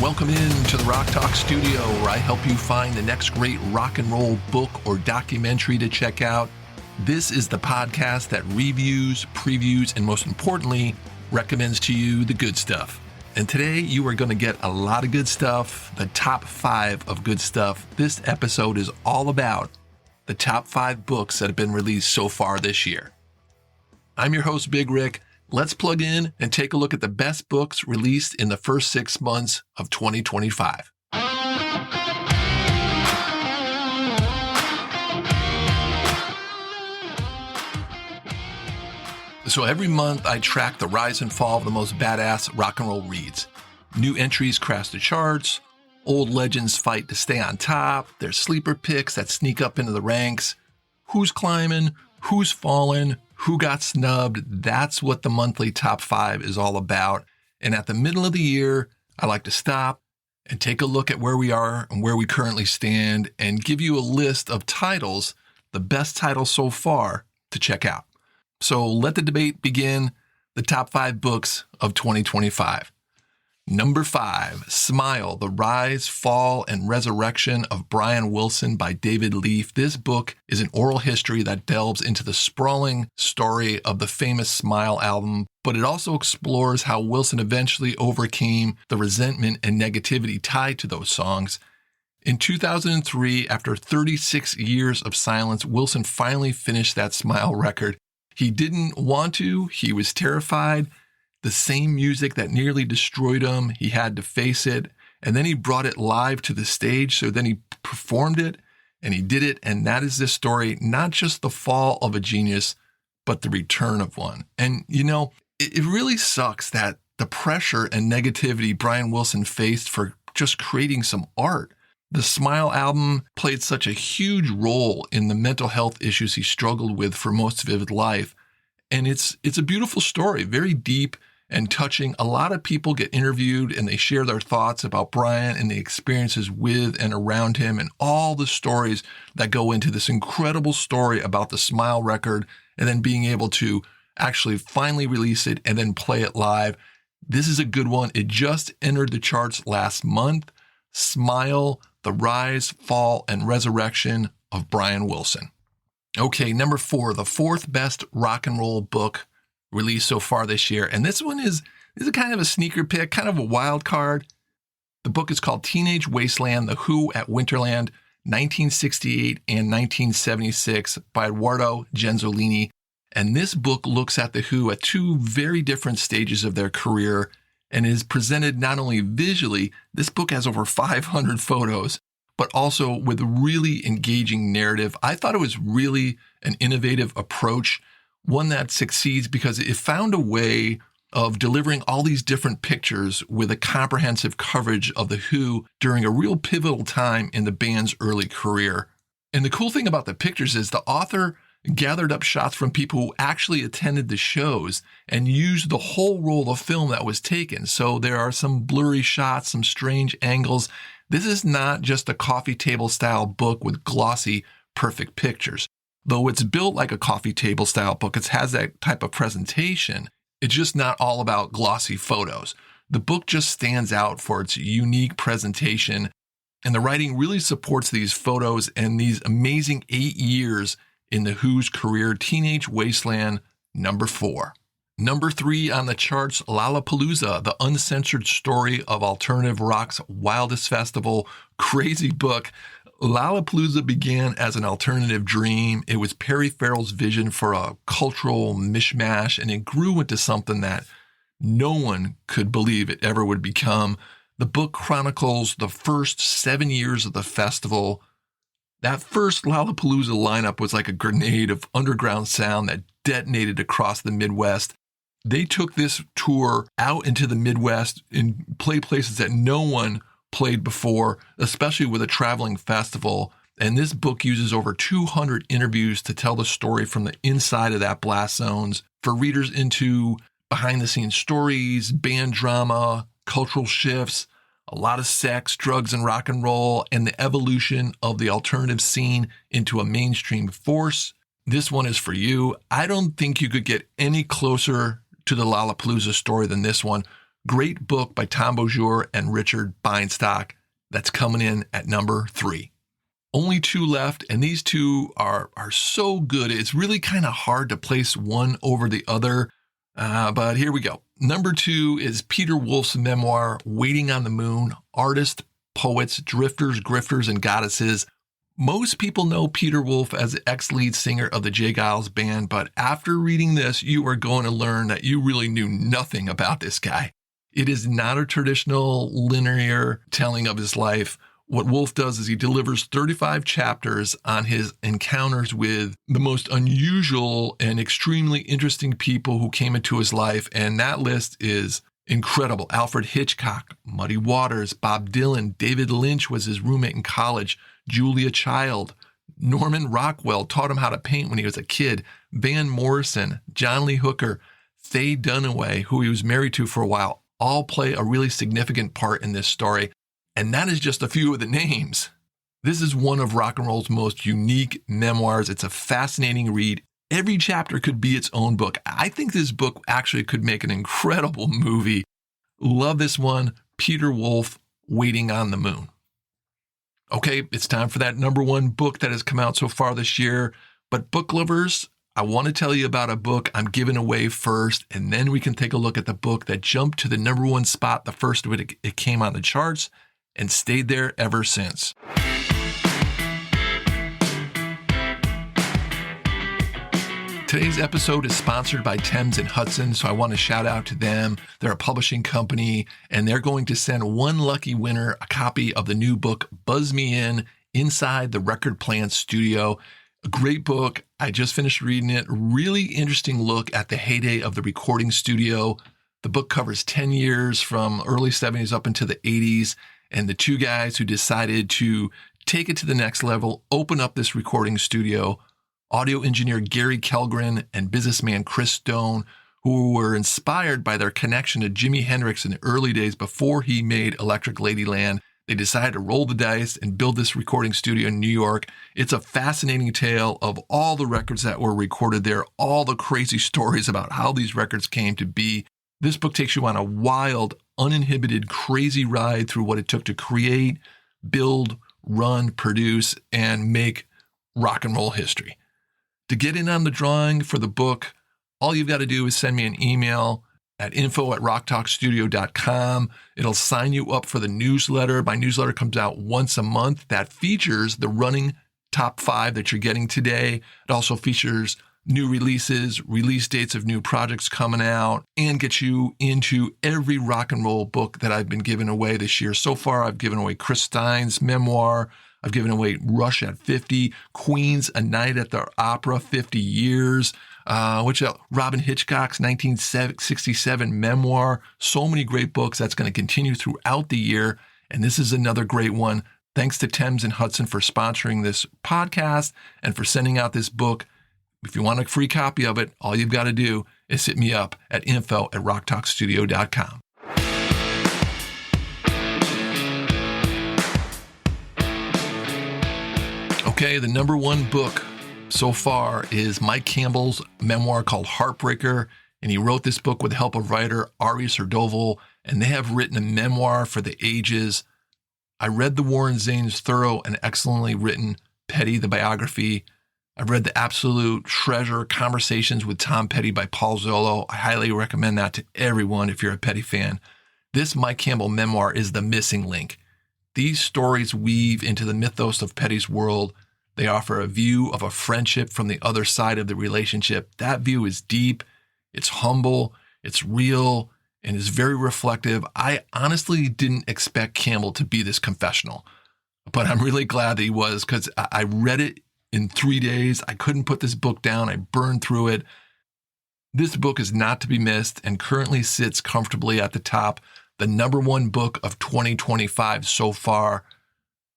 Welcome in to the Rock Talk Studio, where I help you find the next great rock and roll book or documentary to check out. This is the podcast that reviews, previews, and most importantly, recommends to you the good stuff. And today you are going to get a lot of good stuff, the top 5 of good stuff. This episode is all about the top 5 books that have been released so far this year. I'm your host, Big Rick. Let's plug in and take a look at the best books released in the first 6 months of 2025. So every month I track the rise and fall of the most badass rock and roll reads. New entries crash the charts, old legends fight to stay on top, there's sleeper picks that sneak up into the ranks. Who's climbing? Who's falling? Who got snubbed? That's what the monthly top 5 is all about. And at the middle of the year, I like to stop and take a look at where we are and where we currently stand and give you a list of titles, the best titles so far, to check out. So let the debate begin. The top 5 books of 2025. Number 5, Smile, The Rise, Fall, and Resurrection of Brian Wilson by David Leaf. This book is an oral history that delves into the sprawling story of the famous Smile album, but it also explores how Wilson eventually overcame the resentment and negativity tied to those songs. In 2003, after 36 years of silence, Wilson finally finished that Smile record. He didn't want to, he was terrified. The same music that nearly destroyed him, he had to face it. And then he brought it live to the stage. So then he performed it and he did it. And that is this story, not just the fall of a genius, but the return of one. And, you know, it really sucks that the pressure and negativity Brian Wilson faced for just creating some art. The Smile album played such a huge role in the mental health issues he struggled with for most of his life. And it's a beautiful story, very deep and touching. A lot of people get interviewed and they share their thoughts about Brian and the experiences with and around him and all the stories that go into this incredible story about the Smile record and then being able to actually finally release it and then play it live. This is a good one. It just entered the charts last month. Smile, The Rise, Fall, and Resurrection of Brian Wilson. Okay, number 4, the 4th best rock and roll book released so far this year. And this one is a kind of a sneaker pick, kind of a wild card. The book is called Teenage Wasteland, The Who at Winterland, 1968 and 1976 by Eduardo Genzolini. And this book looks at The Who at 2 very different stages of their career and is presented not only visually, this book has over 500 photos, but also with a really engaging narrative. I thought it was really an innovative approach, one that succeeds because it found a way of delivering all these different pictures with a comprehensive coverage of The Who during a real pivotal time in the band's early career. And the cool thing about the pictures is the author gathered up shots from people who actually attended the shows and used the whole roll of film that was taken. So there are some blurry shots, some strange angles. This is not just a coffee table style book with glossy, perfect pictures. Though it's built like a coffee table style book, it has that type of presentation. It's just not all about glossy photos. The book just stands out for its unique presentation, and the writing really supports these photos and these amazing 8 years in The Who's career. Teenage Wasteland, number 4. Number 3 on the charts, Lollapalooza, the uncensored story of alternative rock's wildest festival. Crazy book. Lollapalooza began as an alternative dream. It was Perry Farrell's vision for a cultural mishmash, and it grew into something that no one could believe it ever would become. The book chronicles the first 7 years of the festival. That first Lollapalooza lineup was like a grenade of underground sound that detonated across the Midwest. They took this tour out into the Midwest and played places that no one played before, especially with a traveling festival. And this book uses over 200 interviews to tell the story from the inside of that blast zones for readers into behind-the-scenes stories, band drama, cultural shifts, a lot of sex, drugs, and rock and roll, and the evolution of the alternative scene into a mainstream force. This one is for you. I don't think you could get any closer to the Lollapalooza story than this one. Great book by Tom Beaujour and Richard Beinstock that's coming in at number 3. Only 2 left, and these 2 are so good. It's really kind of hard to place one over the other, but here we go. Number 2 is Peter Wolf's memoir, Waiting on the Moon, Artists, Poets, Drifters, Grifters, and Goddesses. Most people know Peter Wolf as the ex-lead singer of the J. Geils Band, but after reading this, you are going to learn that you really knew nothing about this guy. It is not a traditional linear telling of his life. What Wolf does is he delivers 35 chapters on his encounters with the most unusual and extremely interesting people who came into his life, and that list is incredible. Alfred Hitchcock, Muddy Waters, Bob Dylan, David Lynch was his roommate in college, Julia Child, Norman Rockwell taught him how to paint when he was a kid, Van Morrison, John Lee Hooker, Faye Dunaway, who he was married to for a while, all play a really significant part in this story. And that is just a few of the names. This is one of rock and roll's most unique memoirs. It's a fascinating read. Every chapter could be its own book. I think this book actually could make an incredible movie. Love this one, Peter Wolf, Waiting on the Moon. Okay, it's time for that number 1 book that has come out so far this year. But book lovers, I want to tell you about a book I'm giving away first, and then we can take a look at the book that jumped to the number 1 spot the first of it came on the charts and stayed there ever since. Today's episode is sponsored by Thames and Hudson, so I want to shout out to them. They're a publishing company, and they're going to send one lucky winner a copy of the new book, Buzz Me In, Inside the Record Plant Studio. A great book. I just finished reading it. Really interesting look at the heyday of the recording studio. The book covers 10 years from early 70s up into the 80s, and the 2 guys who decided to take it to the next level, open up this recording studio, audio engineer Gary Kellgren and businessman Chris Stone, who were inspired by their connection to Jimi Hendrix in the early days before he made Electric Ladyland. They decided to roll the dice and build this recording studio in New York. It's a fascinating tale of all the records that were recorded there, all the crazy stories about how these records came to be. This book takes you on a wild, uninhibited, crazy ride through what it took to create, build, run, produce, and make rock and roll history. To get in on the drawing for the book, all you've got to do is send me an email at info@rocktalkstudio.com. It'll sign you up for the newsletter. My newsletter comes out once a month that features the running top 5 that you're getting today. It also features new releases, release dates of new projects coming out, and get you into every rock and roll book that I've been giving away this year. So far, I've given away Chris Stein's memoir. I've given away Rush at 50, Queen's A Night at the Opera, 50 Years, Robin Hitchcock's 1967 memoir. So many great books that's going to continue throughout the year. And this is another great one. Thanks to Thames and Hudson for sponsoring this podcast and for sending out this book. If you want a free copy of it, all you've got to do is hit me up at info@rocktalkstudio.com. Okay, the number 1 book so far is Mike Campbell's memoir called Heartbreaker, and he wrote this book with the help of writer Ari Serdoval, and they have written a memoir for the ages. I read the Warren Zanes thorough and excellently written Petty, the biography. I've read the absolute treasure Conversations with Tom Petty by Paul Zollo. I highly recommend that to everyone if you're a Petty fan. This Mike Campbell memoir is the missing link. These stories weave into the mythos of Petty's world. They offer a view of a friendship from the other side of the relationship. That view is deep, it's humble, it's real, and is very reflective. I honestly didn't expect Campbell to be this confessional, but I'm really glad that he was, because I read it in 3 days. I couldn't put this book down. I burned through it. This book is not to be missed and currently sits comfortably at the top, the number 1 book of 2025 so far.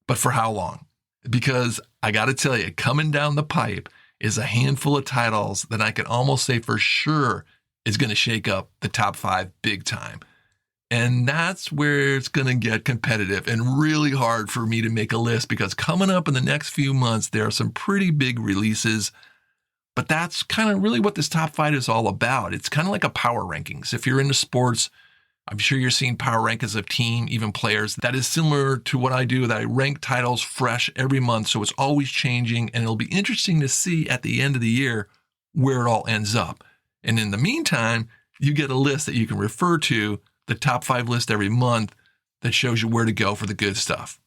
But for how long? Because I got to tell you, coming down the pipe is a handful of titles that I can almost say for sure is going to shake up the top 5 big time. And that's where it's going to get competitive and really hard for me to make a list, because coming up in the next few months, there are some pretty big releases. But that's kind of really what this top 5 is all about. It's kind of like a power rankings. If you're into sports, I'm sure you're seeing power rankings of team, even players. That is similar to what I do, that I rank titles fresh every month, so it's always changing, and it'll be interesting to see at the end of the year where it all ends up. And in the meantime, you get a list that you can refer to, the top 5 list every month that shows you where to go for the good stuff.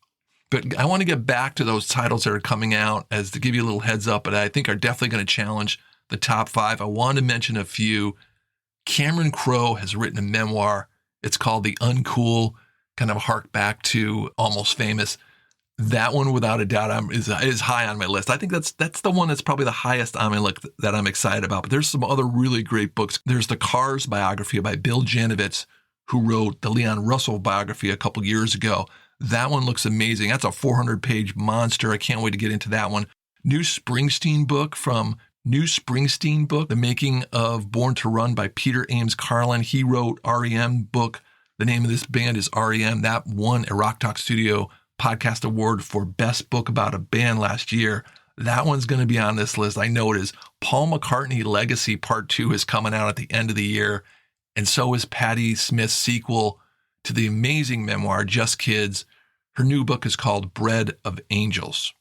But I want to get back to those titles that are coming out as to give you a little heads up, but I think are definitely going to challenge the top 5. I want to mention a few. Cameron Crowe has written a memoir. It's called The Uncool, kind of hark back to Almost Famous. That one, without a doubt, is high on my list. I think that's the one that's probably the highest on my list that I'm excited about. But there's some other really great books. There's the Cars biography by Bill Janovitz, who wrote the Leon Russell biography a couple years ago. That one looks amazing. That's a 400-page monster. I can't wait to get into that one. New Springsteen book, The Making of Born to Run by Peter Ames Carlin. He wrote REM book. The name of this band is REM. That won a Rock Talk Studio podcast award for best book about a band last year. That one's going to be on this list. I know it is. Paul McCartney Legacy Part 2 is coming out at the end of the year. And so is Patti Smith's sequel to the amazing memoir, Just Kids. Her new book is called Bread of Angels.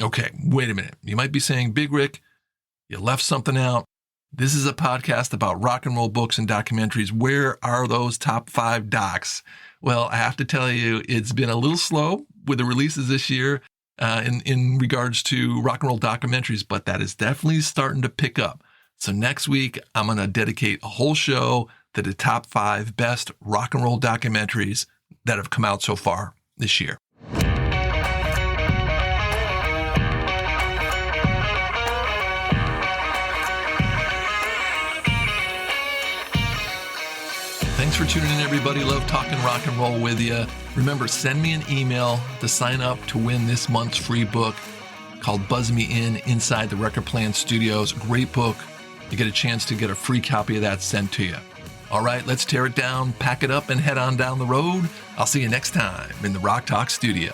Okay, wait a minute. You might be saying, Big Rick, you left something out. This is a podcast about rock and roll books and documentaries. Where are those top 5 docs? Well, I have to tell you, it's been a little slow with the releases this year in regards to rock and roll documentaries, but that is definitely starting to pick up. So next week, I'm going to dedicate a whole show to the top 5 best rock and roll documentaries that have come out so far this year. Thanks for tuning in, everybody. Love talking rock and roll with you. Remember, send me an email to sign up to win this month's free book called Buzz Me In, Inside the Record Plant Studios. Great book. You get a chance to get a free copy of that sent to you. All right, let's tear it down, pack it up, and head on down the road. I'll see you next time in the Rock Talk Studio.